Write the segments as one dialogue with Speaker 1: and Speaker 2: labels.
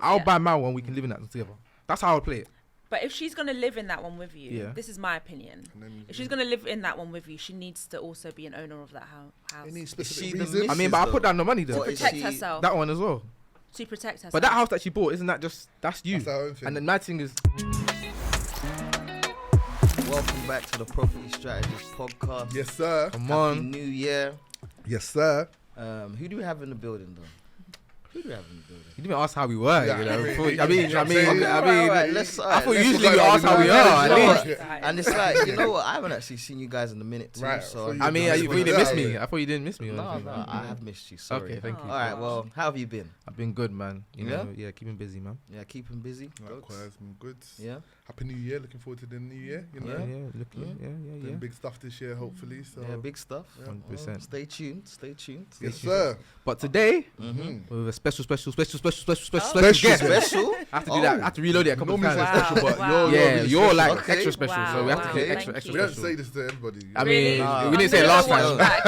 Speaker 1: I'll buy my one. We can live in that together. That's how I would play it.
Speaker 2: But if she's gonna live in that one with you, this is my opinion. If she's gonna live in that one with you, she needs to also be an owner of that house.
Speaker 3: Any specific reason?
Speaker 1: I mean, but I put down the money though.
Speaker 2: To protect herself.
Speaker 1: That one as well.
Speaker 2: To protect herself.
Speaker 1: But that house that she bought, isn't that just that's you?
Speaker 3: That's her own thing.
Speaker 1: And the mad thing is.
Speaker 4: Welcome back to the Property Strategist podcast.
Speaker 3: Yes, sir.
Speaker 1: Come
Speaker 4: Happy
Speaker 1: on.
Speaker 4: New Year.
Speaker 3: Yes, sir.
Speaker 4: Who do we have in the building though? Who do we have in the building?
Speaker 1: You didn't ask how we were,
Speaker 3: Yeah,
Speaker 1: you know.
Speaker 4: Alright,
Speaker 1: I thought usually we ask how we are. At least.
Speaker 4: And it's like, you know what? I haven't actually seen you guys in a minute too.
Speaker 3: Right,
Speaker 4: So
Speaker 1: I mean, you didn't miss me. I thought you didn't miss me.
Speaker 4: no, I have missed you. Sorry.
Speaker 1: Okay, thank you.
Speaker 4: All right, well, how have you been?
Speaker 1: I've been good, man. You know, keeping busy, man.
Speaker 4: Yeah, keeping busy.
Speaker 3: Likewise, I'm good.
Speaker 4: Yeah.
Speaker 3: Happy New Year. Looking forward to the new year. You know,
Speaker 1: Yeah.
Speaker 3: big stuff this year, hopefully. So
Speaker 4: Yeah, big stuff.
Speaker 1: 100%.
Speaker 4: Stay tuned. Stay tuned.
Speaker 3: yes, sir.
Speaker 1: But today,
Speaker 4: Mm-hmm.
Speaker 1: with a special guest.
Speaker 4: Special.
Speaker 1: I have to do that. I have to reload it a couple of
Speaker 3: Normally
Speaker 1: times.
Speaker 3: say special, but
Speaker 2: Wow.
Speaker 1: You're like
Speaker 4: Okay.
Speaker 1: extra special, so we have to
Speaker 2: Wow.
Speaker 1: take
Speaker 2: Thank
Speaker 1: extra
Speaker 2: you.
Speaker 3: we don't
Speaker 1: special.
Speaker 3: say this to everybody.
Speaker 1: I
Speaker 2: Really?
Speaker 1: mean,
Speaker 4: Nah.
Speaker 1: we didn't say it last
Speaker 2: Watch
Speaker 1: time.
Speaker 2: back.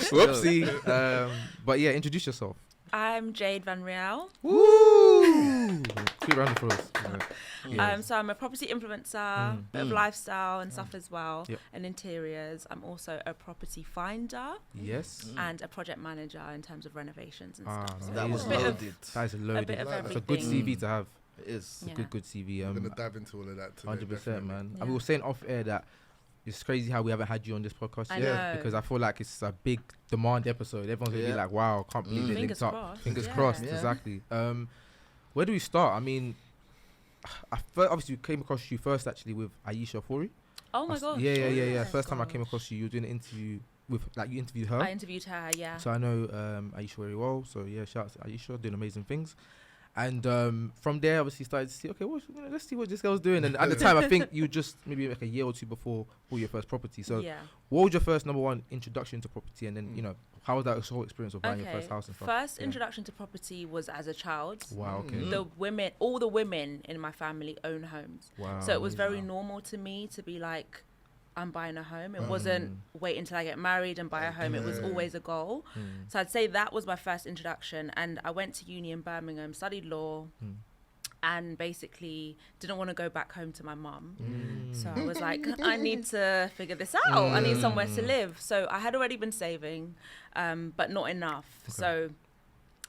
Speaker 1: Whoopsie. But yeah, introduce yourself.
Speaker 2: I'm Jade Vanriel.
Speaker 1: Woo! Quick round of applause.
Speaker 2: So I'm a property influencer, bit of lifestyle and stuff as well,
Speaker 1: Yep.
Speaker 2: and interiors. I'm also a property finder
Speaker 1: Yes.
Speaker 2: and a project manager in terms of renovations and
Speaker 1: Ah,
Speaker 2: stuff. So
Speaker 4: That was
Speaker 2: a bit of-
Speaker 4: loaded.
Speaker 1: That is loaded.
Speaker 2: bit of
Speaker 1: That's a good
Speaker 2: everything.
Speaker 1: CV to have.
Speaker 4: It is.
Speaker 2: Yeah.
Speaker 1: Good CV.
Speaker 3: I'm gonna dive into all of that today.
Speaker 1: 100%, man.
Speaker 2: Yeah.
Speaker 1: And we were saying off air that it's crazy how we haven't had you on this podcast
Speaker 2: I
Speaker 1: yet,
Speaker 2: know.
Speaker 1: because I feel like it's a big demand episode. Everyone's gonna be
Speaker 4: Yeah.
Speaker 1: like, "Wow, can't believe they
Speaker 2: Fingers
Speaker 1: linked up."
Speaker 2: crossed.
Speaker 1: Fingers
Speaker 2: Yeah.
Speaker 1: crossed,
Speaker 4: Yeah.
Speaker 1: exactly. Where do we start? I mean, obviously came across you first actually with Aisha Fori.
Speaker 2: Oh my gosh.
Speaker 1: Yeah. First time I came across you were doing an interview with, like, you interviewed her.
Speaker 2: I interviewed her, yeah.
Speaker 1: So I know Aisha very well. So yeah, shout out to Aisha, doing amazing things. And from there, obviously, started to see, okay, let's see what this girl's doing. And at the time, I think you just maybe like a year or two before bought your first property. So
Speaker 2: yeah.
Speaker 1: what was your first number one introduction to property? And then, you know, how was that whole experience of buying your first house and stuff?
Speaker 2: First
Speaker 1: Yeah.
Speaker 2: introduction to property was as a child.
Speaker 1: Wow, okay.
Speaker 2: All the women in my family own homes.
Speaker 1: Wow.
Speaker 2: So it was very normal to me to be like, I'm buying a home. It wasn't wait until I get married and buy a home. It was always a goal. So I'd say that was my first introduction. And I went to uni in Birmingham, studied law, and basically didn't want to go back home to my mum. So I was like, I need to figure this out. I need somewhere to live. So I had already been saving, but not enough.
Speaker 1: Okay.
Speaker 2: So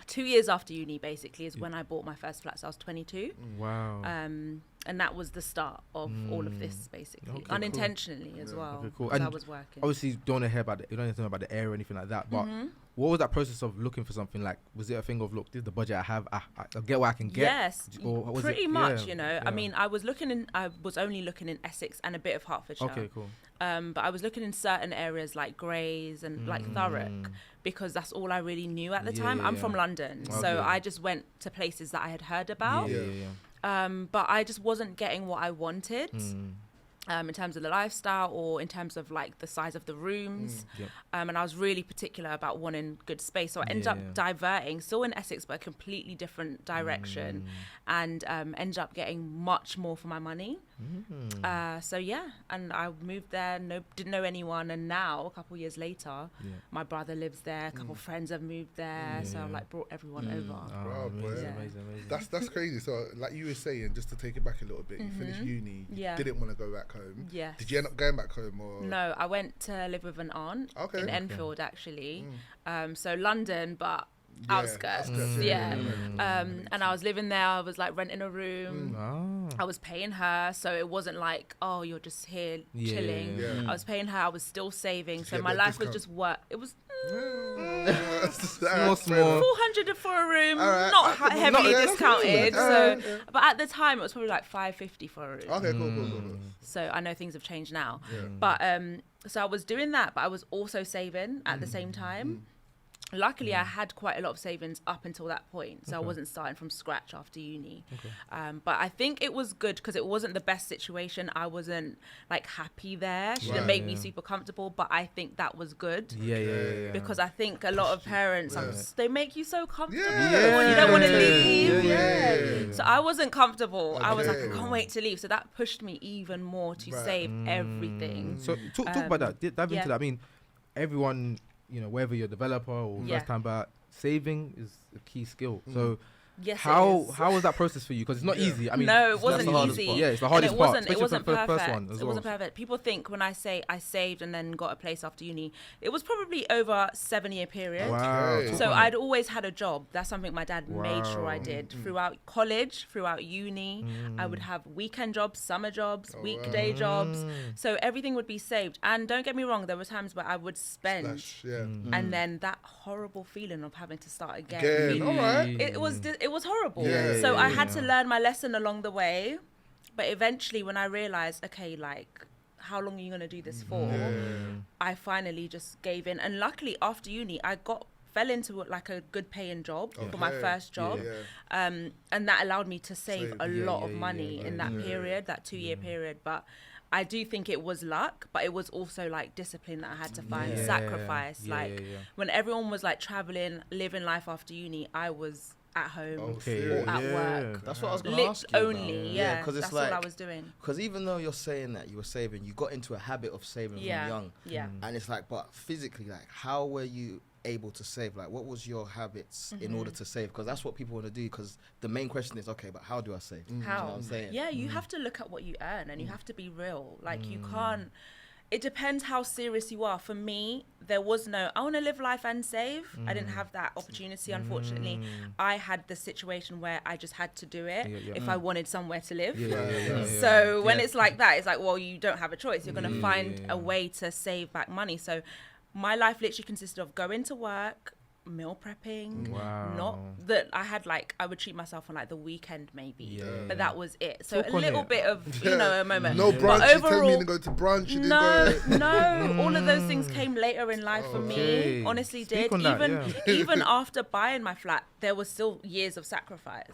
Speaker 2: 2 years after uni, basically, is when I bought my first flat. So I was 22.
Speaker 1: Wow.
Speaker 2: And that was the start of all of this, basically,
Speaker 1: Okay, cool.
Speaker 2: unintentionally as well.
Speaker 1: Okay, cool.
Speaker 2: Because I
Speaker 1: And
Speaker 2: was working.
Speaker 1: Obviously, you don't want to hear about you don't need to know about the area or anything like that. But what was that process of looking for something? Like, was it a thing of, look, this is the budget I have, I'll get what I can get?
Speaker 2: Yes,
Speaker 1: Or was
Speaker 2: pretty
Speaker 1: it,
Speaker 2: much.
Speaker 1: yeah,
Speaker 2: You know,
Speaker 1: yeah.
Speaker 2: I mean, I was only looking in Essex and a bit of Hertfordshire.
Speaker 1: Okay, cool.
Speaker 2: But I was looking in certain areas like Grays and like Thurrock, because that's all I really knew at the time. I'm from London,
Speaker 1: Okay.
Speaker 2: so I just went to places that I had heard about. But I just wasn't getting what I wanted. In terms of the lifestyle or in terms of like the size of the rooms. And I was really particular about wanting good space. So I ended up diverting, still in Essex, but a completely different direction, and ended up getting much more for my money. So yeah, and I moved there, didn't know anyone. And now, a couple of years later, my brother lives there, a couple of friends have moved there. So I've like brought everyone over.
Speaker 3: Wow, boy.
Speaker 1: Amazing.
Speaker 3: That's crazy. So, like you were saying, just to take it back a little bit, you finished uni, you didn't want to go back home.
Speaker 2: Yes.
Speaker 3: Did you end up going back home or?
Speaker 2: No, I went to live with an aunt in Enfield, actually. So London, but outskirts. And I was living there. I was like renting a room. I was paying her, so it wasn't like, oh, you're just here chilling. I was paying her. I was still saving, so my life was just work. It was
Speaker 1: Small.
Speaker 2: 400 for a room, not heavily discounted. But at the time, it was probably like 550 for a room.
Speaker 3: Okay, cool.
Speaker 2: So I know things have changed now. But so I was doing that, but I was also saving at the same time. Luckily, I had quite a lot of savings up until that point, so I wasn't starting from scratch after uni. But I think it was good because it wasn't the best situation. I wasn't like happy there. She didn't make me super comfortable, but I think that was good. Because I think a lot of parents, they make you so comfortable and you don't want to leave. So I wasn't comfortable. I was like, I can't wait to leave. So that pushed me even more to save everything.
Speaker 1: So talk about that. Dive into that. I mean, everyone, you know, whether you're a developer or first time buyer, saving is a key skill. So
Speaker 2: Yes,
Speaker 1: How was that process for you? Because it's not easy. I mean,
Speaker 2: no, it
Speaker 1: that's
Speaker 2: wasn't easy.
Speaker 1: Yeah, it's the hardest part.
Speaker 2: It wasn't
Speaker 1: for the
Speaker 2: perfect.
Speaker 1: first one as
Speaker 2: it wasn't perfect. People think when I say I saved and then got a place after uni, it was probably over a 7-year period.
Speaker 1: Wow.
Speaker 3: Okay.
Speaker 2: So I'd always had a job. That's something my dad made sure I did. Throughout college, throughout uni, I would have weekend jobs, summer jobs, weekday jobs. So everything would be saved. And don't get me wrong, there were times where I would spend. And then that horrible feeling of having to start again.
Speaker 3: All right.
Speaker 2: It was horrible.
Speaker 3: Yeah,
Speaker 2: So I had to learn my lesson along the way. But eventually when I realized, okay, like, how long are you going to do this for? I finally just gave in. And luckily after uni, I fell into like a good paying job for my first job. And that allowed me to save a lot of money in that period, that 2-year period. But I do think it was luck, but it was also like discipline that I had to find, sacrifice. When everyone was like traveling, living life after uni, I was at home or at work.
Speaker 4: That's what I was going to ask you
Speaker 2: only,
Speaker 4: about. Because
Speaker 2: that's
Speaker 4: like,
Speaker 2: all I was doing.
Speaker 4: Because even though you're saying that you were saving, you got into a habit of saving from young. And it's like, but physically, like, how were you able to save? Like, what was your habits in order to save? Because that's what people want to do. Because the main question is, okay, but how do I save?
Speaker 2: How?
Speaker 4: You know what I'm saying?
Speaker 2: Yeah, you have to look at what you earn and you have to be real. Like, you can't. It depends how serious you are. For me, there was no, I want to live life and save. I didn't have that opportunity, unfortunately. I had the situation where I just had to do it if I wanted somewhere to live. So when it's like that, it's like, well, you don't have a choice. You're going to find a way to save back money. So my life literally consisted of going to work, meal prepping. Not that I had, like, I would treat myself on like the weekend maybe, but that was it. So a little bit of, you know, a moment.
Speaker 3: No brunch. But overall, you telling me to go to brunch. You
Speaker 2: no, all of those things came later in life for me. Honestly, even after buying my flat, there was still years of sacrifice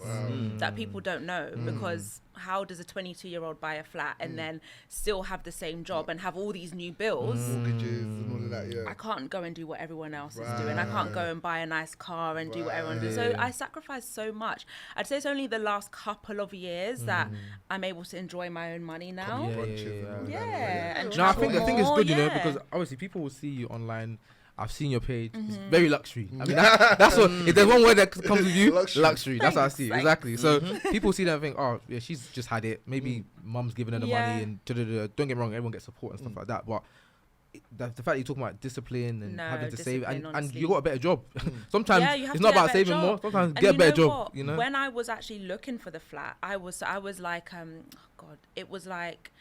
Speaker 2: that people don't know, because how does a 22-year-old buy a flat and then still have the same job and have all these new bills?
Speaker 3: Mortgages and all of that,
Speaker 2: I can't go and do what everyone else is doing. I can't go and buy a nice car and do what everyone does. So I sacrificed so much. I'd say it's only the last couple of years that I'm able to enjoy my own money now. And
Speaker 1: no, I think the thing is good, you know, because obviously people will see you online. I've seen your page. It's very luxury. I mean, that's what. If there's one word that comes with you, luxury. That's what I see. Exactly. So people see that and think, oh, yeah, she's just had it. Maybe mum's giving her the money and don't get me wrong, everyone gets support and stuff like that. But the fact that you're talking about discipline and having to save, and you got a better job. Sometimes it's not about saving more. Sometimes get a better job. You know.
Speaker 2: When I was actually looking for the flat, I was like, it was like,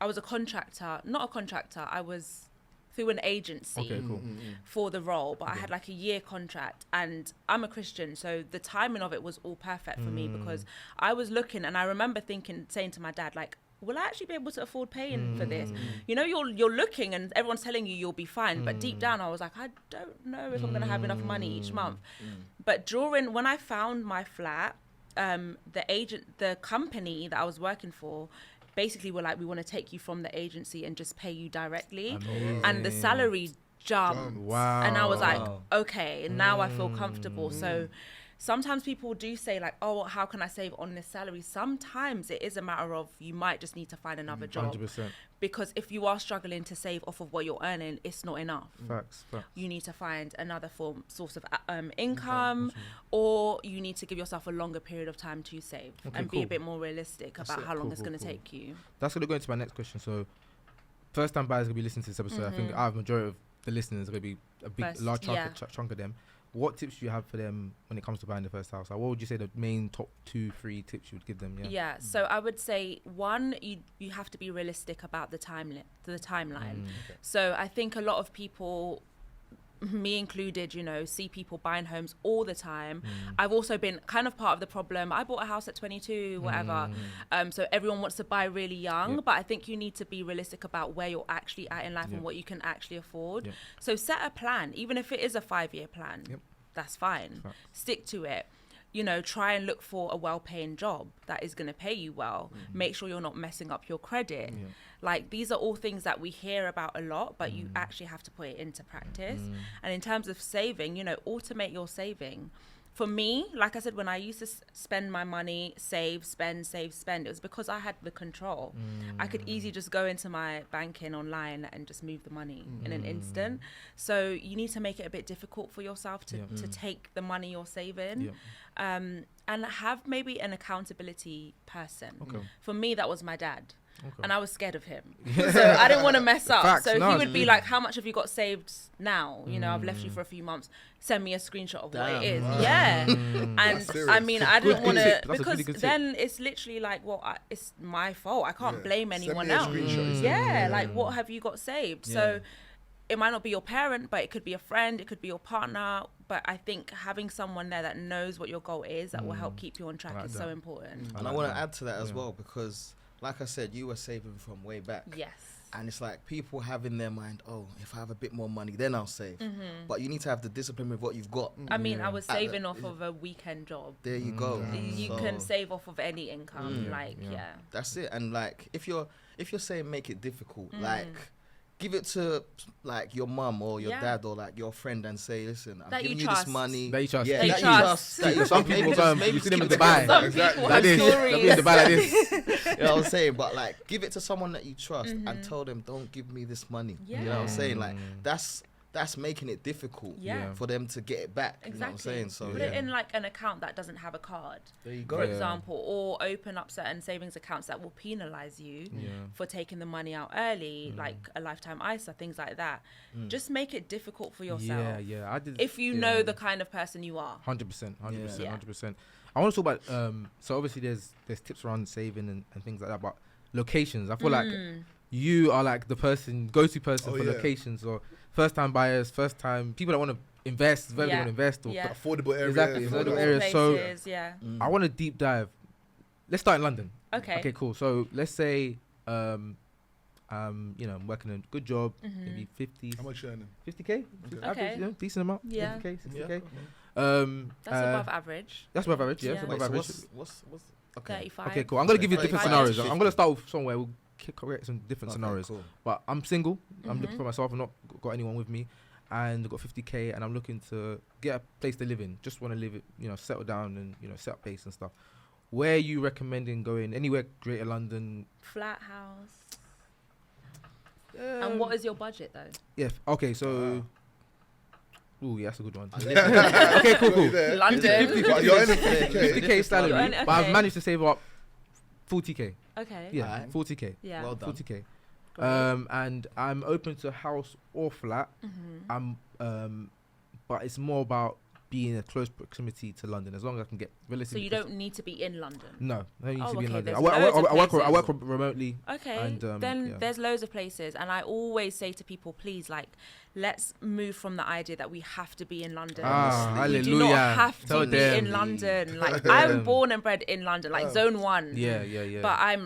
Speaker 2: I was a contractor, not a contractor. I was through an agency for the role, but I had like a year contract, and I'm a Christian, so the timing of it was all perfect for me, because I was looking and I remember saying to my dad, like, will I actually be able to afford paying for this? You know, you're looking and everyone's telling you you'll be fine, but deep down I was like, I don't know if I'm going to have enough money each month. But when I found my flat, the company that I was working for basically were like, we want to take you from the agency and just pay you directly. And the salary jumped. And I was like, okay, now I feel comfortable. So sometimes people do say like, oh, how can I save on this salary? Sometimes it is a matter of, you might just need to find another job. 100%. Because if you are struggling to save off of what you're earning, it's not enough.
Speaker 1: Facts.
Speaker 2: You need to find another source of income, or you need to give yourself a longer period of time to save be a bit more realistic about how long it's going to take you.
Speaker 1: That's going to go into my next question. So first time buyers going to be listening to this episode. I think our majority of the listeners are going to be a large chunk of them. What tips do you have for them when it comes to buying the first house? Like, what would you say the main top 2-3 tips you would give them?
Speaker 2: So I would say, one, you have to be realistic about the timeline. So I think a lot of people, me included, you know, see people buying homes all the time. I've also been kind of part of the problem. I bought a house at 22, whatever. So everyone wants to buy really young, but I think you need to be realistic about where you're actually at in life and what you can actually afford. So set a plan, even if it is a 5-year plan, that's fine. Stick to it. You know, try and look for a well-paying job that is going to pay you well. Make sure you're not messing up your credit. Like, these are all things that we hear about a lot, but you actually have to put it into practice. And in terms of saving, you know, automate your saving. for me, like I said, when I used to spend my money, save, spend, it was because I had the control. I could easily just go into my banking online and just move the money in an instant. So you need to make it a bit difficult for yourself to take the money you're saving. And have maybe an accountability person. For me, that was my dad. And I was scared of him. So I didn't want to mess up.
Speaker 1: Facts.
Speaker 2: So he would be like, how much have you got saved now? You know, I've left you for a few months. Send me a screenshot of what it is. Yeah. And I mean, I didn't want to, because then it's literally like, well, it's my fault. I can't blame anyone else. Like, what have you got saved? So it might not be your parent, but it could be a friend, it could be your partner. But I think having someone there that knows what your goal is, that will help keep you on track is so important.
Speaker 4: And I want to add to that as well, because like I said, you were saving from way back.
Speaker 2: Yes.
Speaker 4: And it's like people have in their mind, oh, if I have a bit more money, then I'll save. But you need to have the discipline with what you've got.
Speaker 2: I mean, I was saving off of a weekend job.
Speaker 4: There you go.
Speaker 2: You can save off of any income.
Speaker 4: That's it. And like, if you're saying make it difficult, like, give it to like your mum or your dad or like your friend and say, listen, I'm giving you this money.
Speaker 1: That you trust.
Speaker 2: That you trust.
Speaker 1: Some people you see them in Dubai.
Speaker 2: Exactly.
Speaker 1: Like this. They'll be in Dubai like this.
Speaker 4: You know what I'm saying? But like, give it to someone that you trust and tell them, don't give me this money. You know what I'm saying? Like, that's making it difficult for them to get it back.
Speaker 2: Exactly.
Speaker 4: You know what I'm saying? So
Speaker 2: put it in like an account that doesn't have a card,
Speaker 4: there you go.
Speaker 2: For example, or open up certain savings accounts that will penalize you for taking the money out early, like a lifetime ISA, things like that. Just make it difficult for yourself.
Speaker 1: I did.
Speaker 2: If you know the kind of person you are.
Speaker 1: 100%. I want to talk about. So obviously, there's tips around saving and things like that, but locations. I feel like you are like the go-to person for locations, or first-time buyers, first-time people that want to invest, whether they want to invest or
Speaker 3: affordable areas.
Speaker 1: Exactly, affordable areas.
Speaker 2: Places,
Speaker 1: so I want to deep dive. Let's start in London.
Speaker 2: Okay,
Speaker 1: cool. So let's say, I'm working a good job, maybe 50.
Speaker 3: How much you earning?
Speaker 1: 50k, average, decent amount. 50k, 60k.
Speaker 2: That's above average.
Speaker 1: That's above average. Yeah,
Speaker 4: Wait,
Speaker 1: above average.
Speaker 4: So what's okay?
Speaker 2: 35.
Speaker 1: Okay, cool. I'm gonna give you different
Speaker 2: 35
Speaker 1: scenarios. I'm gonna start with somewhere. We'll correct some different scenarios.
Speaker 4: Cool.
Speaker 1: But I'm single. I'm looking for myself. I've not got anyone with me, and I've got 50k, and I'm looking to get a place to live in. Just want to live it, settle down and set up base and stuff. Where are you recommending going? Anywhere Greater London?
Speaker 2: Flat house. And what is your budget though?
Speaker 1: Yeah. Okay. So. Ooh, yeah, that's a good one. Okay, cool.
Speaker 2: London.
Speaker 1: 50k salary, but I've managed to save up 40k.
Speaker 2: Okay.
Speaker 1: Yeah, 40k.
Speaker 2: Yeah.
Speaker 4: Well done.
Speaker 1: 40k.
Speaker 2: Great.
Speaker 1: And I'm open to house or flat. But it's more about being in a close proximity to London, as long as I can get relatively.
Speaker 2: So you don't need to be in London.
Speaker 1: No, I don't need to be in London.
Speaker 2: I
Speaker 1: work remotely.
Speaker 2: Okay,
Speaker 1: and,
Speaker 2: then there's loads of places, and I always say to people, please, like, let's move from the idea that we have to be in London.
Speaker 1: Hallelujah.
Speaker 2: We do not have to be
Speaker 1: them.
Speaker 2: in London. Like, I'm born and bred in London, like Zone 1.
Speaker 1: Yeah.
Speaker 2: But I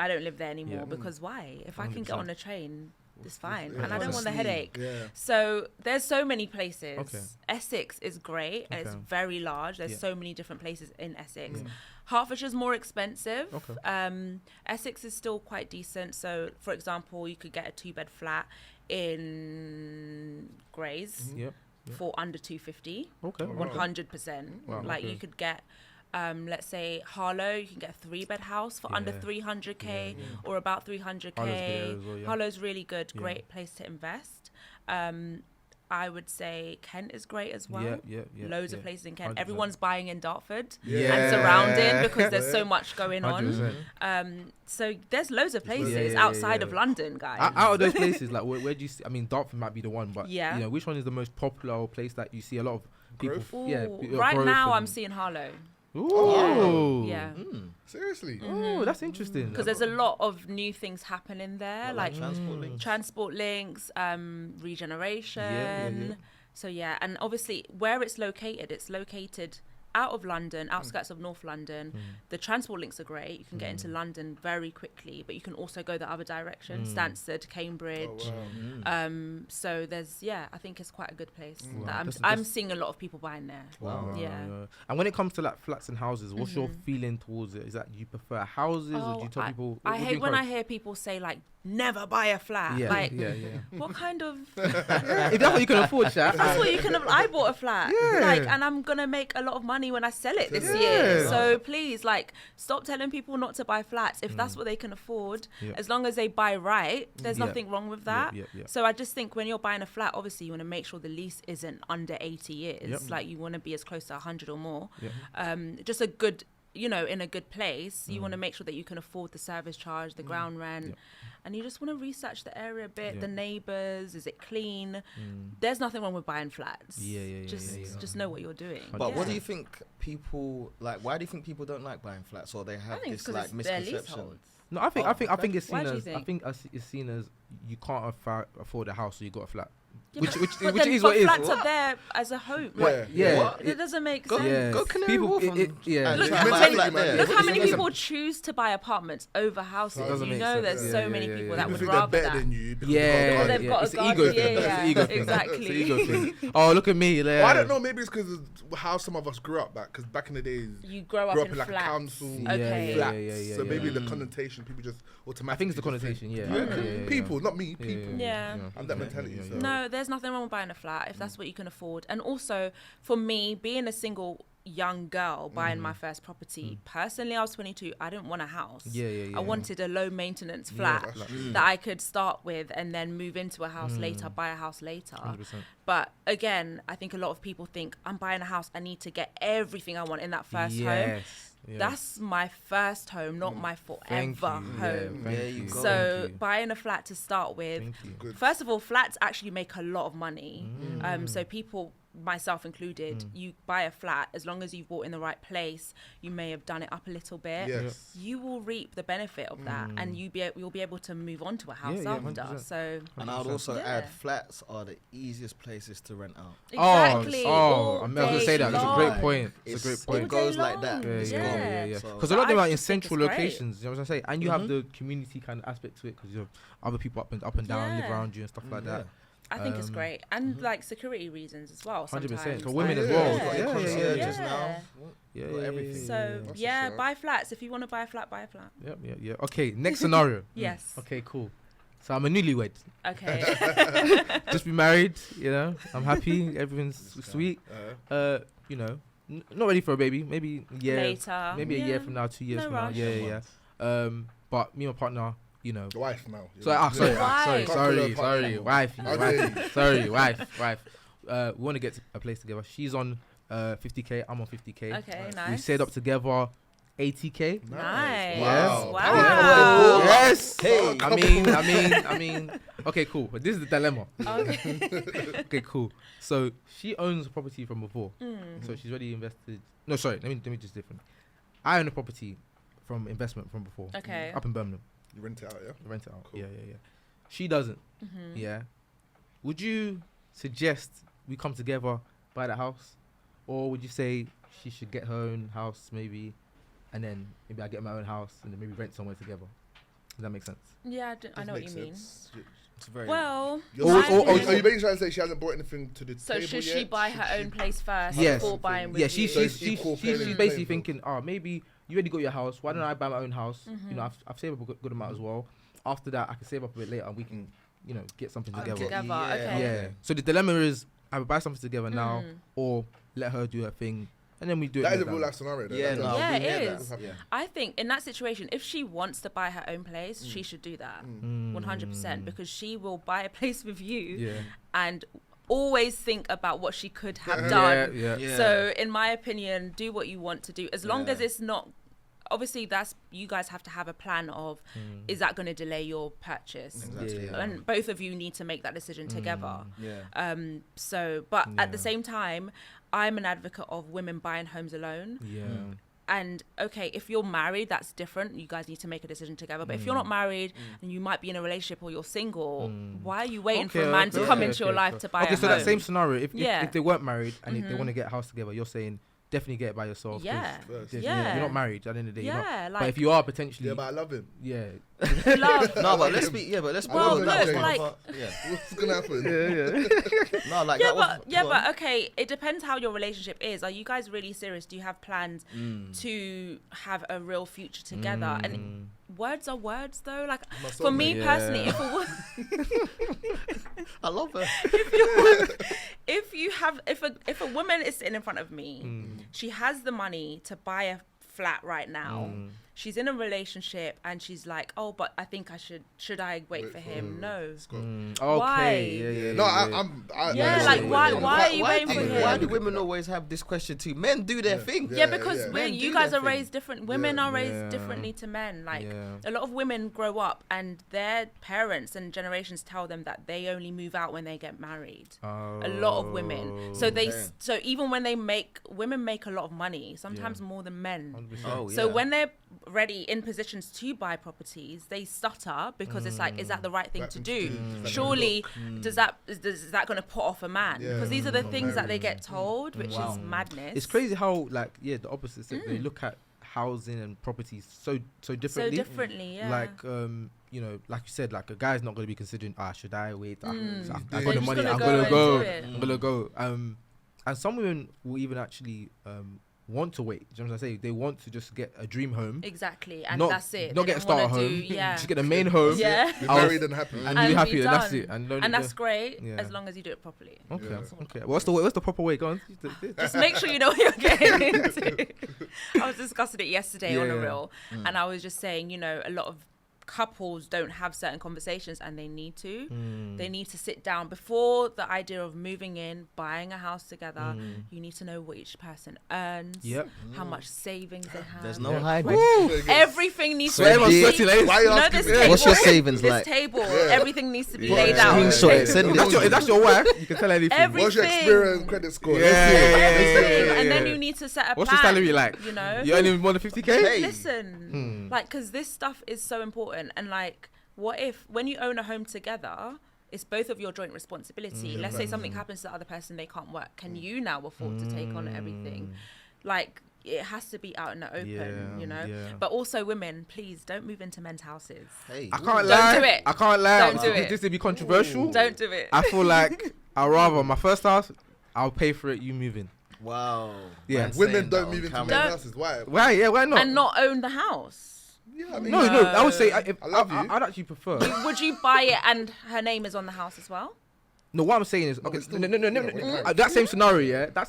Speaker 2: don't live there anymore because why? If I can get on a train, it's fine, and I don't want the headache. So there's so many places. Essex is great, and it's very large. There's so many different places in Essex. Hertfordshire's more expensive. Essex is still quite decent. So for example, you could get a 2-bed flat in Grays for under 250. 100%. You could get let's say Harlow, you can get a 3-bed house for under 300k or about 300k. Harlow's really good, great place to invest. I would say Kent is great as well. Loads of places in Kent. 100%. Everyone's buying in Dartford and surrounding because there's so much going on. So there's loads of places outside of London, guys.
Speaker 1: Out of those places, like where do you see? I mean, Dartford might be the one, but which one is the most popular place that you see a lot of people?
Speaker 2: Right now, I'm seeing Harlow.
Speaker 1: Ooh.
Speaker 2: Yeah.
Speaker 3: Seriously?
Speaker 1: Oh, that's interesting.
Speaker 2: Because there's a lot of new things happening there, like transport links, regeneration. So and obviously where it's located out of London, outskirts of North London. The transport links are great. You can get into London very quickly, but you can also go the other direction, Stansted, Cambridge. So there's, I think it's quite a good place. I'm seeing a lot of people buying there.
Speaker 1: And when it comes to like flats and houses, what's your feeling towards it? Is that you prefer houses or do you tell people?
Speaker 2: I hate when I hear people say like never buy a flat.
Speaker 1: Yeah,
Speaker 2: like, what kind of...
Speaker 1: If that's what you can afford, Shat.
Speaker 2: That's what you can... I bought a flat.
Speaker 1: Yeah.
Speaker 2: Like, and I'm going to make a lot of money when I sell it this year. So please, like, stop telling people not to buy flats. If that's what they can afford, as long as they buy right, there's nothing wrong with that. So I just think when you're buying a flat, obviously you want to make sure the lease isn't under 80 years. Like, you want to be as close to 100 or more. Just a good... in a good place, you want to make sure that you can afford the service charge, the ground rent, and you just want to research the area a bit, the neighbours, is it clean? There's nothing wrong with buying flats. Just know what you're doing.
Speaker 4: But what do you think people like? Why do you think people don't like buying flats, or they have this like misconception?
Speaker 1: No, I think it's seen as it's seen as you can't afford a house, so you got a flat. Which is what it is.
Speaker 2: Flats are there as a home. It doesn't make sense.
Speaker 4: Go Canary Wharf.
Speaker 2: Look how many people choose to buy apartments over houses. You know, there's so many people that would rather that.
Speaker 3: Than you
Speaker 2: they've got a garden.
Speaker 1: Exactly. It's an ego thing. Oh, look at me.
Speaker 3: Well, I don't know. Maybe it's because of how some of us grew up back. Because back in the days,
Speaker 2: you grow up in
Speaker 3: like
Speaker 2: flats.
Speaker 3: a council
Speaker 2: flats.
Speaker 3: So maybe the connotation, people just automatically.
Speaker 1: I think it's the connotation.
Speaker 3: People, not me. People.
Speaker 2: Yeah.
Speaker 3: And that mentality.
Speaker 2: No, there's nothing wrong with buying a flat if that's what you can afford. And also, for me, being a single young girl buying my first property, personally, I was 22. I didn't want a house. I wanted a low maintenance flat that I could start with and then move into a house later, buy a house later. 100%. But again, I think a lot of people think I'm buying a house, I need to get everything I want in that first home. That's my first home, not my forever home.
Speaker 4: There you go.
Speaker 2: So buying a flat to start with, first of all, flats actually make a lot of money. So people, myself included, you buy a flat, as long as you've bought in the right place, you may have done it up a little bit, you will reap the benefit of that, and you'll be able to move on to a house after. 100%. So,
Speaker 4: and I would also add, flats are the easiest places to rent out.
Speaker 2: Exactly.
Speaker 1: I was gonna say that. That's a great point.
Speaker 4: It's a great point. It goes like that.
Speaker 1: Because a lot of them are in central locations. You know what I'm saying? And you have the community kind of aspect to it, because you have other people up and down live around you and stuff like that.
Speaker 2: I think it's great, and like security reasons as well.
Speaker 1: 100% for women as well.
Speaker 4: Everything.
Speaker 2: So buy flats. If you want to buy a flat, buy a flat.
Speaker 1: Yep. Okay, next scenario.
Speaker 2: Yes.
Speaker 1: Okay, cool. So I'm a newlywed.
Speaker 2: Okay.
Speaker 1: Just be married. I'm happy. Everything's sweet. Not ready for a baby. Maybe a year
Speaker 2: later.
Speaker 1: Maybe a year from now, 2 years from now. Yeah. But me and my partner.
Speaker 3: The wife now.
Speaker 1: Sorry, wife. We want to get a place together. She's on 50k. I'm on 50k.
Speaker 2: Okay, nice.
Speaker 1: We saved up together 80k.
Speaker 2: Nice.
Speaker 1: Yes.
Speaker 2: Wow.
Speaker 1: Yes.
Speaker 4: Hey.
Speaker 1: I mean. Okay, cool. But this is the dilemma. Okay, cool. So she owns a property from before. So she's already invested. No, sorry. Let me just different. I own a property from investment from before.
Speaker 2: Okay.
Speaker 1: Up in Birmingham.
Speaker 3: You rent it out, yeah?
Speaker 1: Rent it out.
Speaker 3: Cool.
Speaker 1: Yeah. She doesn't. Yeah. Would you suggest we come together, buy the house? Or would you say she should get her own house maybe, and then maybe I get my own house and then maybe rent somewhere together? Does that make sense?
Speaker 2: Yeah, I know what you mean.
Speaker 4: It's very
Speaker 2: well,
Speaker 3: are you basically trying to say she hasn't brought anything to the table yet?
Speaker 2: So should she buy her own place first before buying with you?
Speaker 1: She's basically thinking, maybe you already got your house. Why don't I buy my own house? I've saved up a good amount as well. After that, I can save up a bit later and we can, get something together.
Speaker 2: Okay.
Speaker 1: So the dilemma is, I would buy something together now, or let her do her thing, and then we do it.
Speaker 3: That is a real life scenario.
Speaker 2: It is. I think in that situation, if she wants to buy her own place, she should do that 100%, because she will buy a place with you and always think about what she could have done. So in my opinion, do what you want to do, as long as it's not, obviously you guys have to have a plan of is that going to delay your purchase, and both of you need to make that decision together. At the same time, I'm an advocate of women buying homes alone. And okay, if you're married, that's different. You guys need to make a decision together. But if you're not married and you might be in a relationship or you're single, why are you waiting for a man to come into your life to buy a home?
Speaker 1: So that same scenario, if they weren't married and they want to get a house together, you're saying definitely get it by yourself.
Speaker 2: Yeah.
Speaker 1: You're not married at the end of the day.
Speaker 2: Yeah,
Speaker 1: but if you are potentially,
Speaker 3: but I love him.
Speaker 1: Yeah.
Speaker 2: Love.
Speaker 4: No, but let's be.
Speaker 2: Well, look, like,
Speaker 3: what's gonna happen?
Speaker 4: No, like
Speaker 2: but okay. It depends how your relationship is. Are you guys really serious? Do you have plans to have a real future together? And words are words, though. Like for me personally,
Speaker 4: I love her.
Speaker 2: If a woman is sitting in front of me, she has the money to buy a flat right now. She's in a relationship and she's like, oh, but I think I should I wait for him? No.
Speaker 1: Okay.
Speaker 2: Why?
Speaker 3: Yeah.
Speaker 2: Like why are you waiting for him?
Speaker 4: Why do women always have this question too? Men do their thing.
Speaker 2: Yeah, because you guys are raised different. Women are raised differently to men. Like a lot of women grow up and their parents and generations tell them that they only move out when they get married. A lot of women. So even when women make a lot of money, sometimes more than men. So when they're ready in positions to buy properties, they stutter because it's like, is that the right thing to do? Surely is that going to put off a man? Because these are the things that they get told, which is madness.
Speaker 1: It's crazy how the opposite they look at housing and properties so differently. Like like you said, like a guy's not going to be considering should I wait? I got the money, I'm gonna go. And some women will even actually want to wait. Do you know what I'm saying? They want to just get a dream home.
Speaker 2: Exactly. And that's it.
Speaker 1: Not get a starter home. Just get a main home.
Speaker 3: You're married and happy.
Speaker 1: And you're happy, and that's it. And
Speaker 2: that's great as long as you do it properly.
Speaker 1: Okay. What's the proper way? Go on.
Speaker 2: Just make sure you know what you're getting into. I was discussing it yesterday on a reel, and I was just saying, a lot of couples don't have certain conversations, and they need to. They need to sit down before the idea of moving in, buying a house together. You need to know what each person earns, how much savings they have.
Speaker 4: There's no hiding.
Speaker 2: Everything needs to be
Speaker 4: what's your savings
Speaker 2: this
Speaker 4: like?
Speaker 2: Table, everything needs to be laid out.
Speaker 1: If that's your wife, you can tell anything.
Speaker 2: Everything.
Speaker 3: What's your experience, credit score?
Speaker 2: Everything. And then you need to set a plan.
Speaker 1: What's your salary like? You're earning more than 50k?
Speaker 2: Listen, because this stuff is so important. And what if when you own a home together, it's both of your joint responsibility? Let's say something happens to the other person, they can't work. Can you now afford to take on everything? It has to be out in the open, But also, women, please don't move into men's houses.
Speaker 1: I can't lie.
Speaker 2: Don't do it.
Speaker 1: I can't lie.
Speaker 2: Don't do it.
Speaker 1: This would be controversial.
Speaker 2: Don't do it.
Speaker 1: I feel like I'd rather my first house, I'll pay for it, you move in.
Speaker 4: Wow.
Speaker 3: Yeah. Women don't move into men's houses. Why?
Speaker 1: Why? Yeah, why not?
Speaker 2: And not own the house.
Speaker 3: Yeah, I mean,
Speaker 1: no. I would say I love you. I'd actually prefer.
Speaker 2: Would you buy it and her name is on the house as well?
Speaker 1: No, what I'm saying is, okay, no. That same scenario, That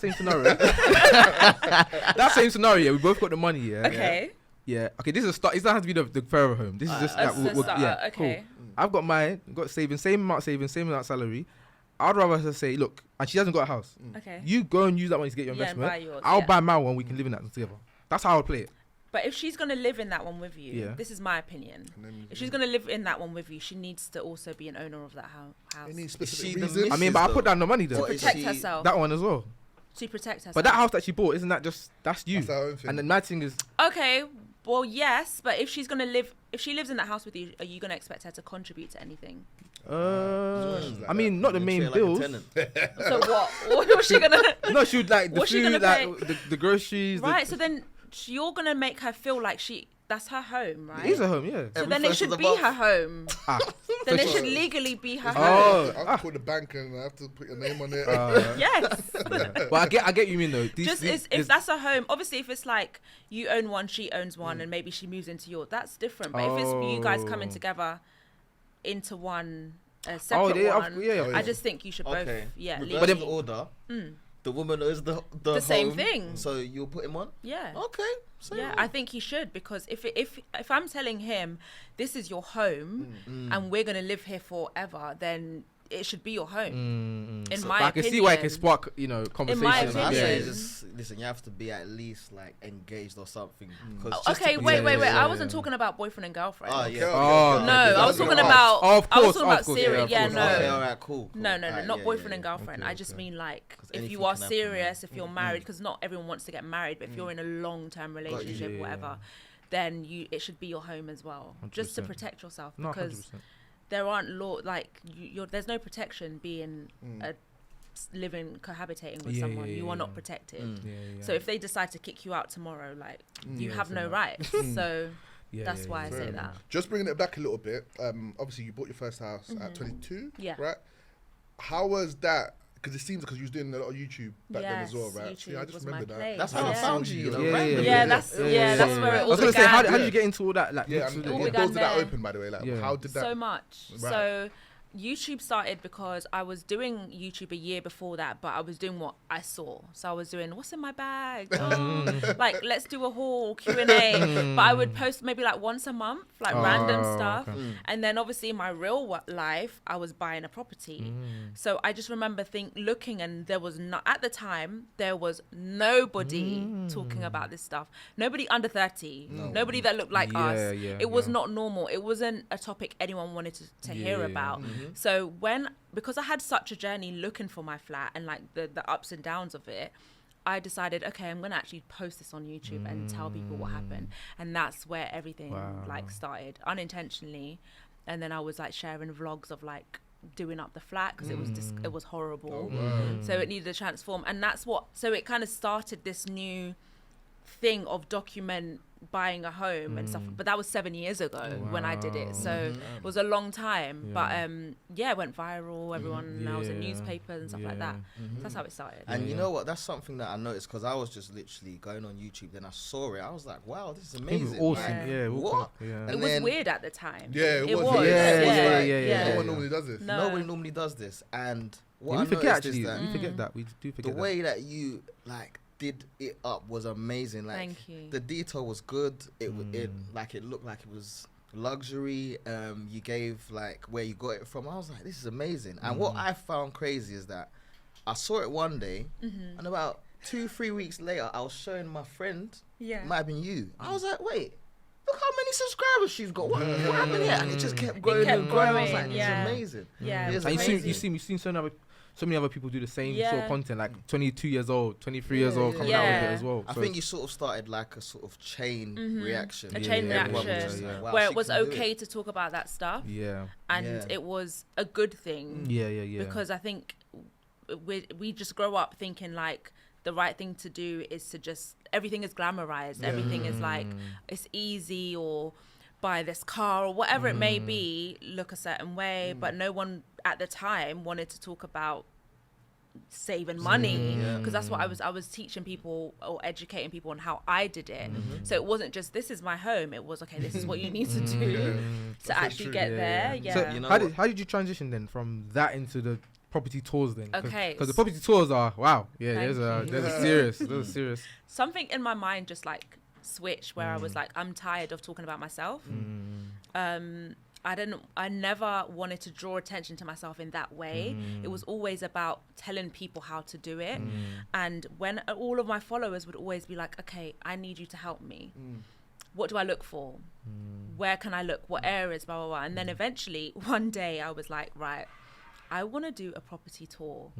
Speaker 1: same scenario, we both got the money,
Speaker 2: Okay.
Speaker 1: Yeah. Okay, this is a start. It doesn't have to be the Pharaoh home. This is just
Speaker 2: okay.
Speaker 1: Cool. I've got mine, got saving, same amount salary. I'd rather her say, look, and she hasn't got a house.
Speaker 2: Okay.
Speaker 1: You go and use that money to get your investment.
Speaker 2: Buy yours,
Speaker 1: I'll buy my one. We can live in that together. That's how I would play it.
Speaker 2: But if she's going to live in that one with you, this is my opinion. If she's going to live in that one with you, she needs to also be an owner of that house.
Speaker 3: Any specific reason?
Speaker 1: I mean, but I'll put down the money though.
Speaker 2: To protect herself.
Speaker 1: That one as well.
Speaker 2: To protect herself.
Speaker 1: But that house that she bought, isn't that that's you?
Speaker 3: That's her own thing.
Speaker 1: And the mad thing is...
Speaker 2: Okay, well, yes, but if she's going to live... If she lives in that house with you, are you going to expect her to contribute to anything?
Speaker 1: I mean, not the main bills.
Speaker 2: So what? What was she going to...
Speaker 1: No, she would like the food, like the groceries.
Speaker 2: Right, so then... You're gonna make her feel like that's her home, right?
Speaker 1: It is her home, yeah.
Speaker 2: So then it should be her home. Then it should legally be her home.
Speaker 3: I have to call the bank and I have to put your name on it.
Speaker 2: Yes.
Speaker 1: But I get you mean though.
Speaker 2: If that's her home, obviously if it's like you own one, she owns one, and maybe she moves into yours, that's different. But if it's you guys coming together into one separate one, I just think you should both. Yeah.
Speaker 4: But in order. The woman is the
Speaker 2: same thing.
Speaker 4: So you'll put him on?
Speaker 2: Yeah.
Speaker 4: Okay.
Speaker 2: I think he should, because if I'm telling him this is your home and we're gonna live here forever, then it should be your home. In my opinion,
Speaker 1: I can see why it can spark, conversation.
Speaker 2: In my opinion,
Speaker 4: listen, you have to be at least like engaged or something.
Speaker 2: Okay, wait. I wasn't talking about boyfriend and girlfriend.
Speaker 4: Oh yeah.
Speaker 2: No, I was talking about. I was talking about serious. Yeah, no.
Speaker 4: Okay, all right, cool.
Speaker 2: No, not boyfriend and girlfriend. I just mean like if you are serious, if you're married, because not everyone wants to get married, but if you're in a long-term relationship, whatever, then it should be your home as well, just to protect yourself, because. There aren't there's no protection being cohabitating with someone. You are not protected. So if they decide to kick you out tomorrow, like you have no rights. So that's why I say that.
Speaker 3: Just bringing it back a little bit. Obviously, you bought your first house at 22. Right? How was that? Because it seems because you was doing a lot of YouTube back then as well, right?
Speaker 2: YouTube
Speaker 3: I just remember that.
Speaker 4: That's how I found you.
Speaker 2: That's where it all began.
Speaker 1: I was gonna say, how did you get into all that? Like,
Speaker 3: and what doors did that open, by the way? Like, how did that?
Speaker 2: So much. Right. So YouTube started because I was doing YouTube a year before that, but I was doing what I saw. So I was doing, what's in my bag? Like, let's do a haul, Q&A. But I would post maybe like once a month, like random stuff. Okay. And then obviously in my real life, I was buying a property. So I just remember looking, and there was at the time, there was nobody talking about this stuff. Nobody under 30. Nobody that looked like us. It was not normal. It wasn't a topic anyone wanted to hear about. So because I had such a journey looking for my flat and like the ups and downs of it, I decided, okay, I'm going to actually post this on YouTube and tell people what happened. And that's where everything like started unintentionally. And then I was like sharing vlogs of like doing up the flat because it was horrible. So it needed to transform. And so it kind of started this new thing of document buying a home and stuff, but that was 7 years ago when I did it, so it was a long time. But it went viral. Everyone now was in newspapers and stuff like that. So that's how it started.
Speaker 4: And you know what, that's something that I noticed because I was just literally going on YouTube, then I saw it, I was like, wow, this is amazing.
Speaker 1: It was awesome.
Speaker 4: What?
Speaker 2: It was weird at the time.
Speaker 3: It was. No one normally does this.
Speaker 4: Nobody normally does this. And what
Speaker 1: we
Speaker 4: I
Speaker 1: forget
Speaker 4: actually
Speaker 1: that we forget that. We do forget
Speaker 4: the way that you like did it up was amazing. Like,
Speaker 2: thank you.
Speaker 4: The detail was good. It looked like it was luxury. You gave like where you got it from. I was like, this is amazing. And what I found crazy is that I saw it one day, and about 2-3 weeks later, I was showing my friend. It might have been you. I was like, wait, look how many subscribers she's got. What happened here? And it just kept growing and growing. I was like, this is amazing.
Speaker 1: And you've seen so many other people do the same sort of content, like 22 years old, 23 years old, coming out with it as well.
Speaker 4: I think you sort of started like a sort of chain reaction.
Speaker 2: A chain reaction, like, where it was okay to talk about that stuff. And it was a good thing. Because I think we just grow up thinking like the right thing to do is to just, everything is glamorized. Everything is like, it's easy, or buy this car or whatever it may be, look a certain way, but no one at the time wanted to talk about saving money, because that's what I was teaching people or educating people on how I did it. So it wasn't just, this is my home, it was, okay, this is what you need to do to actually get there.
Speaker 1: So you know, how did you transition then from that into the property tours then?
Speaker 2: Okay,
Speaker 1: because the property tours are there's a serious
Speaker 2: something in my mind just like switch where I was like, I'm tired of talking about myself. I never wanted to draw attention to myself in that way. It was always about telling people how to do it. And when all of my followers would always be like, okay, I need you to help me. What do I look for? Where can I look? What areas? Blah, blah, blah. And then eventually one day I was like, right, I want to do a property tour.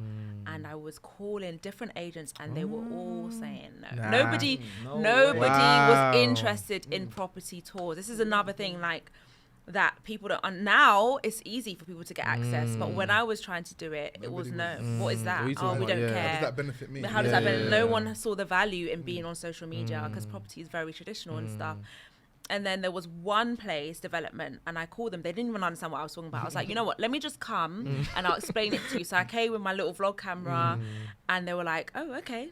Speaker 2: And I was calling different agents and they were all saying no. Nobody was interested in property tours. This is another thing like that people don't, now it's easy for people to get access. But when I was trying to do it, it was no. What is that? We don't care.
Speaker 3: How does that benefit me?
Speaker 2: How does that benefit? No one saw the value in being on social media because property is very traditional and stuff. And then there was one place, development, and I called them. They didn't even understand what I was talking about. I was like, you know what, let me just come and I'll explain it to you. So I came with my little vlog camera and they were like, oh, okay.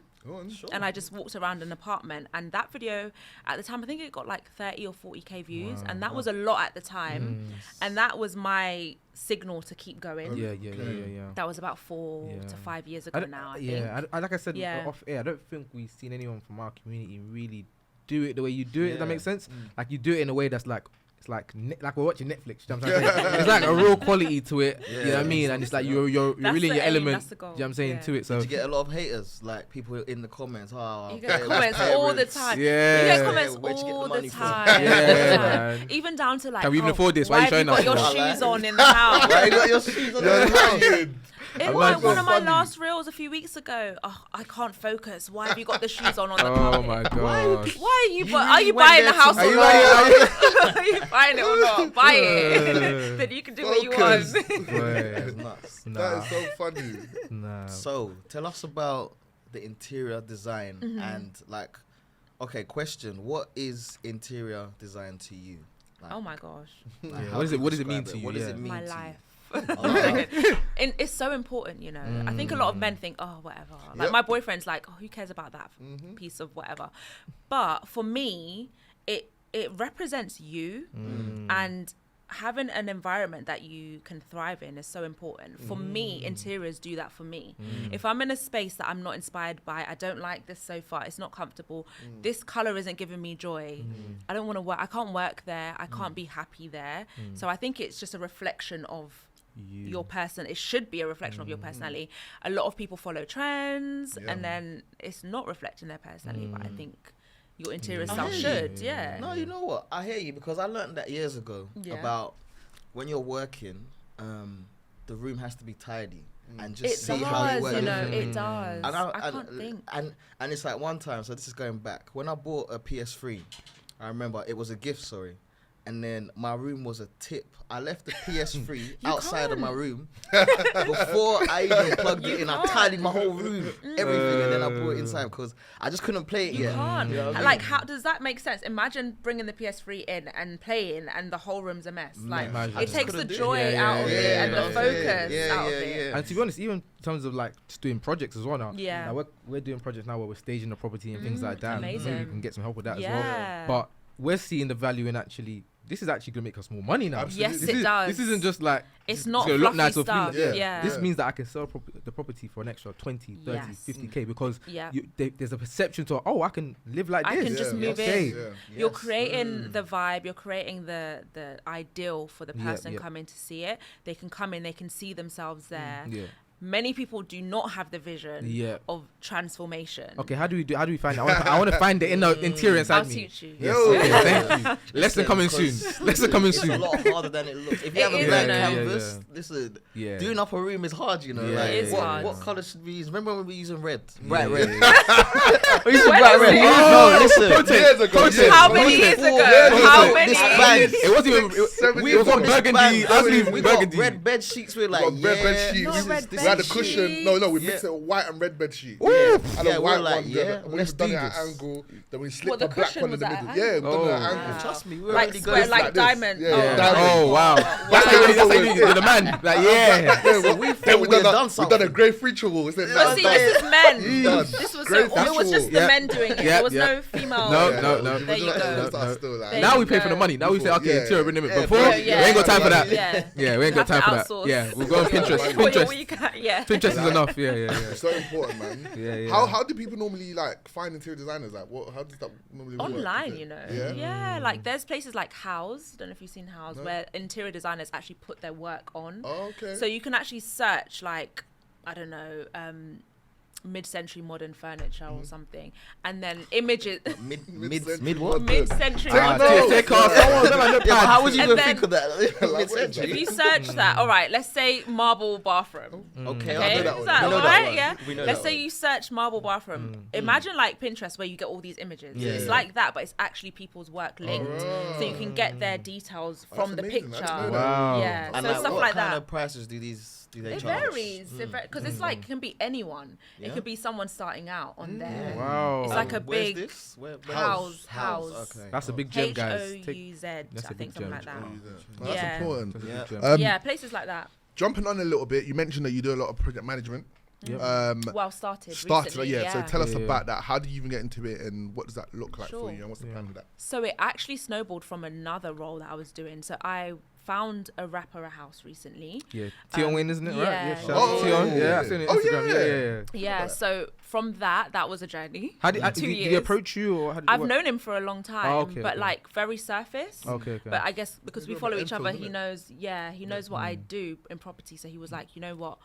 Speaker 3: Sure.
Speaker 2: And I just walked around an apartment, and that video at the time, I think it got like 30 or 40k views. And that was a lot at the time. And that was my signal to keep going.
Speaker 1: Yeah.
Speaker 2: That was about 4 to 5 years ago now, I think.
Speaker 1: Like I said off air, I don't think we've seen anyone from our community really do it the way you do it. If that makes sense. Like you do it in a way that's like, it's like we're watching Netflix. You know what I'm saying? It's like a real quality to it. You know what I mean? And it's like you're really in your element. You know what I'm saying to it. So
Speaker 4: did you get a lot of haters? Like people in the comments.
Speaker 2: You get comments all the time. You get comments all the time. Even down to like,
Speaker 1: can we even afford this? Why are you showing us?
Speaker 2: Got your shoes on in the house.
Speaker 4: Why you got your shoes on in the house?
Speaker 2: It was one of my last reels a few weeks ago. Oh, I can't focus. Why have you got the shoes on the carpet?
Speaker 1: Oh my god!
Speaker 2: Why are you buying the house or not? Are you buying it or not? Buy it. Then you can do what you want.
Speaker 3: That is so funny.
Speaker 4: So tell us about the interior design and like, okay, question: what is interior design to you? Like,
Speaker 2: oh my gosh!
Speaker 1: Like, what does it mean to you?
Speaker 4: What does it mean
Speaker 2: my
Speaker 4: to
Speaker 2: life.
Speaker 4: You?
Speaker 2: It's so important, you know. I think a lot of men think, oh, whatever. Like my boyfriend's like, oh, who cares about that piece of whatever? But for me, it represents you, and having an environment that you can thrive in is so important. For me, interiors do that for me. If I'm in a space that I'm not inspired by, I don't like this sofa, it's not comfortable, this color isn't giving me joy, I don't want to work, I can't work there, I can't be happy there. So I think it's just a reflection of your person. It should be a reflection of your personality. A lot of people follow trends and then it's not reflecting their personality, but I think your interior style should.
Speaker 4: No, you know what? I hear you, because I learned that years ago about when you're working, the room has to be tidy and just see how you work.
Speaker 2: You know, it does. I can't think.
Speaker 4: And it's like one time, so this is going back, when I bought a PS3, I remember it was a gift, and then my room was a tip. I left the PS3 outside of my room before I even plugged it in. I tidied my whole room, everything, and then I brought it inside because I just couldn't play it yet.
Speaker 2: You can't. You know what I mean? Like, how does that make sense? Imagine bringing the PS3 in and playing, and the whole room's a mess. Like, it takes the joy out of it and the focus out of it.
Speaker 1: And to be honest, even in terms of like just doing projects as well now.
Speaker 2: Yeah.
Speaker 1: Like we're doing projects now where we're staging the property and things like that.
Speaker 2: Amazing.
Speaker 1: Maybe we can get some help with that as well. But we're seeing the value in actually, this is actually going to make us more money now.
Speaker 2: Yes, it does.
Speaker 1: This isn't just like,
Speaker 2: it's not fluffy nice stuff.
Speaker 1: This means that I can sell the property for an extra 20, 30, 50k because there's a perception to, oh, I can live like this.
Speaker 2: I can just move in. You're creating the vibe. You're creating the ideal for the person coming to see it. They can come in. They can see themselves there. Many people do not have the vision of transformation.
Speaker 1: Okay, how do we find it? I want to find the interior inside me.
Speaker 2: I'll teach you.
Speaker 1: Yes. Okay, thank you. Lesson coming soon. Lesson coming soon.
Speaker 4: It's a lot harder than it looks. If you have a blank canvas, listen, doing up a room is hard, you know.
Speaker 2: It is hard.
Speaker 4: What colour should we use? Remember when we were using red?
Speaker 1: Bright red.
Speaker 4: We used bright red. No, listen.
Speaker 2: How many years ago? How many?
Speaker 1: It wasn't even. We got burgundy.
Speaker 4: We got red bed sheets with like
Speaker 3: red bed sheets. We had a cushion. No, we mixed it with white and red bed sheet. And a white one. We've done it at an angle. Then we slipped a black one in the middle. Yeah, we've done it at an angle.
Speaker 4: Trust me, we're
Speaker 2: like
Speaker 4: really
Speaker 2: square,
Speaker 4: good.
Speaker 2: like diamond.
Speaker 1: Oh wow. That's how you the man. Like
Speaker 3: we've done a grey feature wall.
Speaker 2: See, this is men. This was it was just the men doing it. There was no female.
Speaker 1: No.
Speaker 2: There you go.
Speaker 1: Now we pay for the money. Now we say, okay, interior limit. Before, we ain't got time for that. Yeah, we ain't got time for that. Yeah, we'll go on Pinterest. Pinterest is enough. Yeah.
Speaker 3: It's so important, man.
Speaker 1: Yeah.
Speaker 3: How do people normally like find interior designers? Like, how does that normally work?
Speaker 2: Online, you know. Yeah, like there's places like House. Don't know if you've seen House, where interior designers actually put their work on.
Speaker 3: Oh, okay.
Speaker 2: So you can actually search like, I don't know, mid-century modern furniture or something, and then images.
Speaker 4: Mid what?
Speaker 2: Mid-century.
Speaker 4: How would you even think of that?
Speaker 2: Mid-century. If you search that, all right, let's say marble bathroom.
Speaker 4: Okay,
Speaker 3: I know that one.
Speaker 2: Is that all right? Yeah. Let's say you search marble bathroom. Imagine like Pinterest where you get all these images. It's like that, but it's actually people's work linked, so you can get their details from the picture.
Speaker 1: Wow.
Speaker 2: Yeah.
Speaker 4: And
Speaker 2: so stuff like that.
Speaker 4: What kind of prices do they
Speaker 2: it
Speaker 4: charge?
Speaker 2: varies because it's like, it can be anyone. It could be someone starting out on there.
Speaker 1: Wow.
Speaker 2: It's like a
Speaker 4: Where's
Speaker 2: big
Speaker 4: this?
Speaker 2: House.
Speaker 4: Okay.
Speaker 1: That's a big gem, guys.
Speaker 2: HOUZ, I think something like that.
Speaker 3: That's important.
Speaker 2: Yeah, places like that.
Speaker 3: Jumping on a little bit, you mentioned that you do a lot of project management.
Speaker 2: Started recently,
Speaker 3: So tell us about that. How did you even get into it, and what does that look like for you, and what's the plan with that?
Speaker 2: So it actually snowballed from another role that I was doing. So I found a rapper a house recently.
Speaker 3: Yeah,
Speaker 1: Tion Wayne, isn't it? Right?
Speaker 2: Yeah.
Speaker 1: Shout out to Tion. Yeah, I've seen it on Instagram.
Speaker 2: Yeah. So from that was a journey.
Speaker 1: How did he approach you, or
Speaker 2: I've known him for a long time, but like very surface.
Speaker 1: Okay.
Speaker 2: But I guess because we follow each other, he knows. Yeah, he knows what I do in property. So he was like, you know what?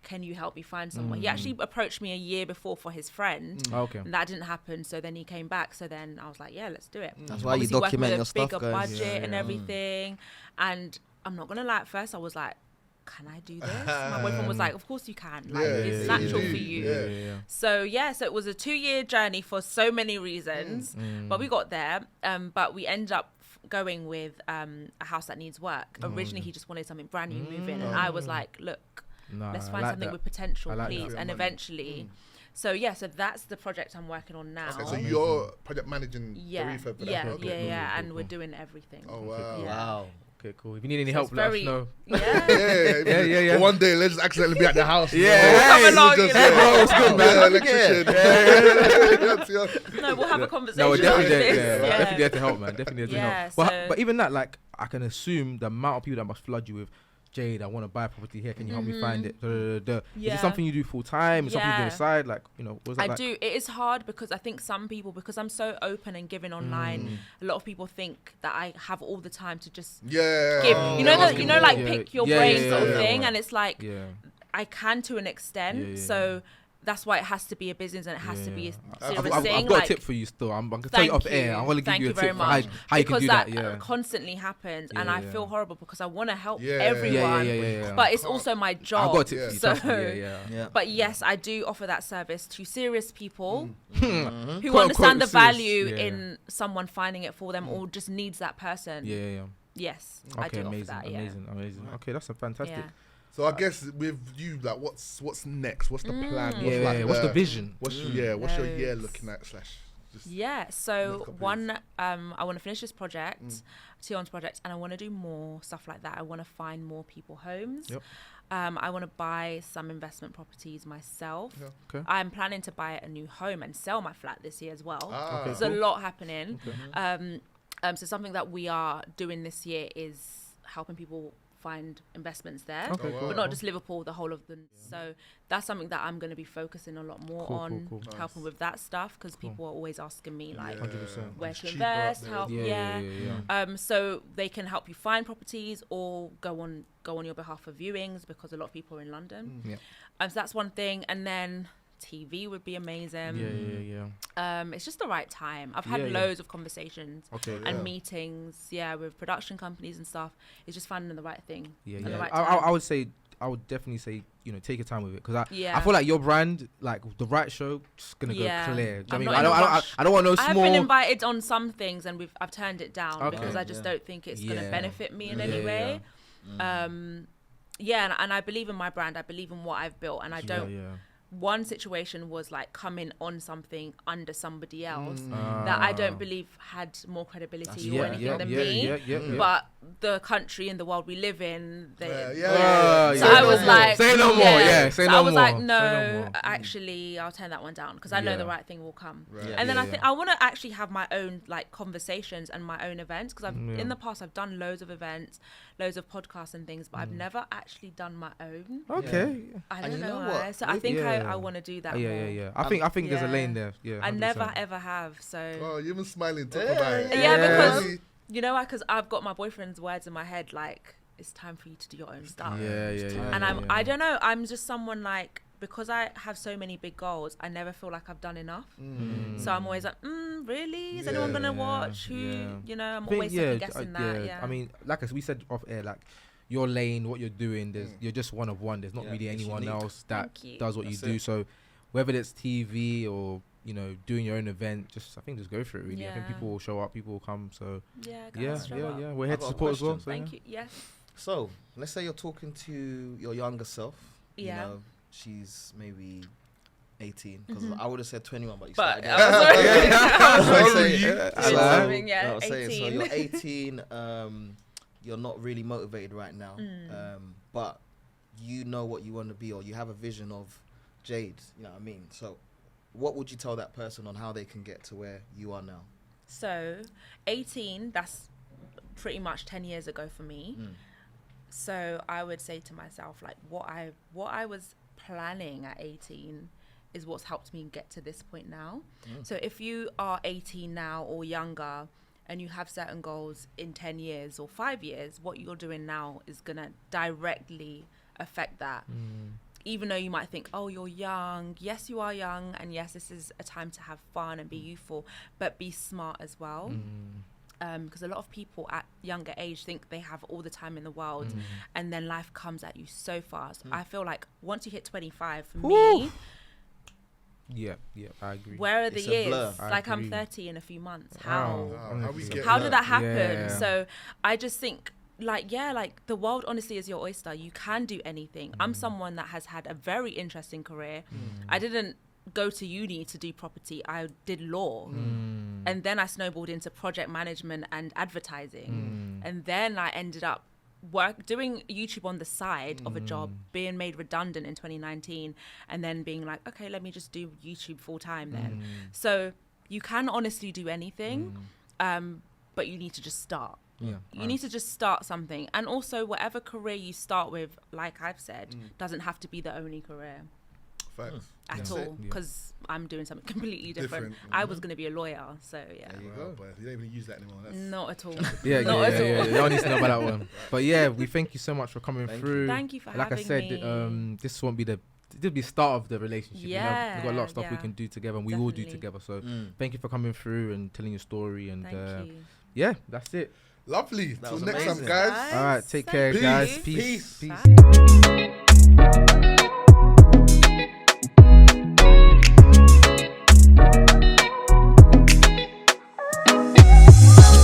Speaker 2: Can you help me find someone? He actually approached me a year before for his friend. And that didn't happen. So then he came back. So then I was like, yeah, let's do it.
Speaker 4: That's why you document your stuff,
Speaker 2: bigger budget and everything. And I'm not going to lie, at first I was like, can I do this? My boyfriend was like, of course you can. Like, it's natural for you. So it was a 2-year journey for so many reasons, but we got there. But we ended up going with a house that needs work. Originally, he just wanted something brand new, move in, and I was like, look, let's find something with potential, please. And eventually, so that's the project I'm working on now.
Speaker 3: Okay, so you're project managing the refurb for that?
Speaker 2: And we're doing everything.
Speaker 3: Oh wow!
Speaker 4: Wow.
Speaker 1: Okay, cool. If you need any help, let us know.
Speaker 3: Yeah. One day, let's just accidentally be at the house.
Speaker 2: Come along,
Speaker 3: it's good, man. Electrician.
Speaker 2: No, we'll have a conversation.
Speaker 1: No, we're definitely there to help, man. Definitely there to help. But even that, like, I can assume the amount of people that must flood you with, Jade, I want to buy a property here. Can you help me find it? Is it something you do full time? Is something you do on the side? Like, what's that
Speaker 2: I
Speaker 1: like?
Speaker 2: do. It is hard because I think some people, because I'm so open and giving online, a lot of people think that I have all the time to just give. Pick your brain sort of thing. And it's like, I can to an extent. So that's why it has to be a business and it has to be a serious thing.
Speaker 1: I've got a tip for you still. I'm going to tell you off air. I'm going to give you a tip for how you can do that.
Speaker 2: Because that constantly happens and I feel horrible because I want to help everyone. But it's also my job.
Speaker 1: I've got a tip for you.
Speaker 2: But yes, I do offer that service to serious people who understand the value in someone finding it for them or just needs that person. Yes, I do offer that.
Speaker 1: Amazing. Okay, that's fantastic.
Speaker 3: So I guess with you, like, what's next? What's the plan?
Speaker 1: What's the vision?
Speaker 3: What's your year looking at?
Speaker 2: So one, I want to finish this project, Tion's project, and I want to do more stuff like that. I want to find more people homes. I want to buy some investment properties myself. I'm planning to buy a new home and sell my flat this year as well. There's a lot happening. So something that we are doing this year is helping people find investments there, but not just Liverpool, the whole of the. So that's something that I'm going to be focusing a lot more on, helping with that stuff, because people are always asking me like, where to invest, how, so they can help you find properties or go on your behalf for viewings, because a lot of people are in London. So that's one thing, and then TV would be amazing. It's just the right time. I've had loads of conversations and meetings, with production companies and stuff. It's just finding the right thing. The right time.
Speaker 1: I would definitely say, take your time with it, because I feel like your brand, like the right show, just gonna go clear. I don't want no small.
Speaker 2: I've been invited on some things and I've turned it down because I just don't think it's gonna benefit me in any way. And I believe in my brand. I believe in what I've built, and I don't. One situation was like coming on something under somebody else that I don't believe had more credibility or anything than me. But the country and the world we live in, so I was like,
Speaker 1: say no more.
Speaker 2: So I was like, no, actually, I'll turn that one down, because I know the right thing will come. And then I think I want to actually have my own like conversations and my own events, because in the past I've done loads of events, loads of podcasts and things, but I've never actually done my own. I don't know why. So I think I want to do that more.
Speaker 1: I think there's a lane there.
Speaker 2: I never ever have. So
Speaker 3: you're even smiling talking about it.
Speaker 2: Because because I've got my boyfriend's words in my head, like, it's time for you to do your own stuff. And I don't know, I'm just someone like, because I have so many big goals, I never feel like I've done enough. So I'm always like, really? Is anyone gonna watch? I'm always second guessing that.
Speaker 1: I mean, like as we said off air, like, your lane, what you're doing, you're just one of one. There's not really anyone else that does what you do. So whether it's TV or doing your own event, I think just go for it, really. I think people will show up, people will come. So we're here to support as well. So,
Speaker 2: Thank you. Yes.
Speaker 4: So let's say you're talking to your younger self. She's maybe 18, because I would have said 21, but you started.
Speaker 2: I was saying,
Speaker 4: so you're 18. You're not really motivated right now, but you know what you want to be, or you have a vision of Jade, you know what I mean? So what would you tell that person on how they can get to where you are now?
Speaker 2: So 18, that's pretty much 10 years ago for me. So I would say to myself, like, what I was planning at 18 is what's helped me get to this point now. So if you are 18 now or younger, and you have certain goals in 10 years or 5 years, what you're doing now is going to directly affect that. Even though you might think, oh, you're young. Yes, you are young. And yes, this is a time to have fun and be youthful, but be smart as well. because a lot of people at younger age think they have all the time in the world, and then life comes at you so fast. I feel like once you hit 25, for me,
Speaker 1: yeah, I agree.
Speaker 2: Where are the years? Like I'm 30 in a few months. How
Speaker 3: how
Speaker 2: did that happen?
Speaker 1: Yeah.
Speaker 2: So I just think like the world honestly is your oyster. You can do anything. I'm someone that has had a very interesting career. I didn't go to uni to do property. I did law, and then I snowballed into project management and advertising, and then I ended up doing YouTube on the side of a job, being made redundant in 2019, and then being like, okay, let me just do YouTube full time then. So you can honestly do anything, but you need to just start. You need to just start something. And also whatever career you start with, like I've said, doesn't have to be the only career.
Speaker 3: Facts.
Speaker 2: At all, because I'm doing something completely different. I was going to be a lawyer, so yeah.
Speaker 3: There you go. But you don't even use that anymore.
Speaker 2: Not at all.
Speaker 1: Yeah. You don't need to know about that one. But yeah, we thank you so much for coming through.
Speaker 2: Thank you for having me.
Speaker 1: Like I said, this won't be it'll be the start of the relationship.
Speaker 2: Yeah,
Speaker 1: we've got a lot of stuff we can do together, and we will do together. So thank you for coming through and telling your story. And
Speaker 2: thank you.
Speaker 1: Yeah, that's it.
Speaker 3: Lovely. Till next time, guys.
Speaker 1: All right, take care,
Speaker 3: Peace.
Speaker 1: guys. Peace.